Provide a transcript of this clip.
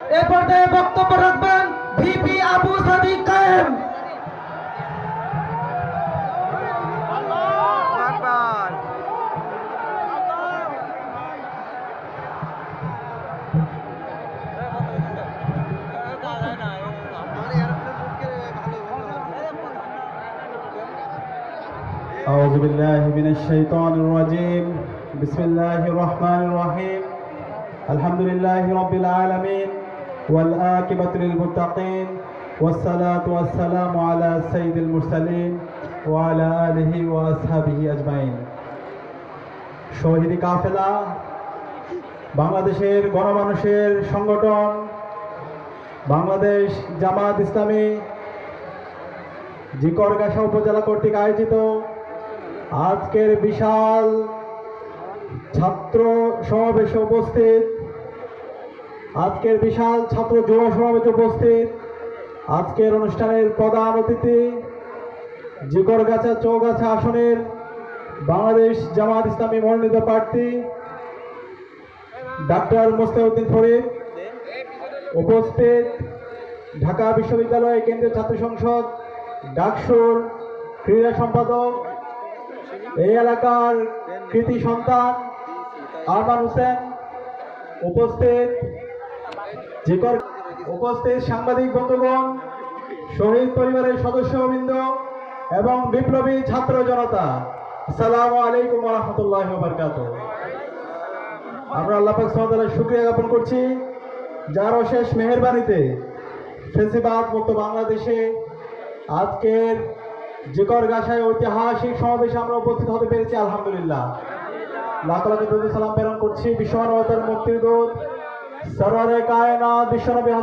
এ পর্যায়ে বক্তব্য রাখবেন ভিপি আবু সাদিক কায়েম। أعوذ بالله من الشيطان الرجيم بسم الله الرحمن الرحيم الحمد لله رب العالمين والعاقبة للمتقين والصلاة والسلام على سيد المرسلين وعلى آله وأصحابه أجمعين শহীদ কাফেলা বাংলাদেশের গণমানুষের সংগঠন বাংলাদেশ জামাত ইসলামী জিকরগাছা উপজেলা কর্তৃক আয়োজিত আজকের বিশাল ছাত্র সমাবেশে উপস্থিত, আজকের বিশাল ছাত্র যুব সমাবেশে উপস্থিত, আজকের অনুষ্ঠানের প্রধান অতিথি জিকরগাছা চৌগাছা আসনের বাংলাদেশ জামাত ইসলামী মনোনীত প্রার্থী ডাক্তার মোস্তাউদ্দিন ফরিদ, উপস্থিত ঢাকা বিশ্ববিদ্যালয় কেন্দ্রীয় ছাত্র সংসদ ডাকসুর ক্রীড়া সম্পাদক, এই এলাকার কৃতি সন্তান আরমান হোসেন, উপস্থিত সাংবাদিক বন্ধুগণ, শহীদ পরিবারের সদস্যবৃন্দ এবং বিপ্লবী ছাত্র জনতা, আসসালামু আলাইকুম ওয়া রাহমাতুল্লাহি ওয়া বারাকাতুহু। আমরা আল্লাহ পাক সুবহানাহু ওয়া তাআলার শুকরিয়া জ্ঞাপন করছি, যার অশেষ মেহেরবানিতে ফেসিবাদ মুক্ত বাংলাদেশে আজকের জিকরগাছায় ঐতিহাসিক সমাবেশে আমরা উপস্থিত হতে পেরেছি। আলহামদুলিল্লাহ, লাখ লাখ দরুদ সালাম প্রেরণ করছি বিশ্বমানবতার মুক্তির দূত সরওয়ারে কায়নাত বিশ্বনবী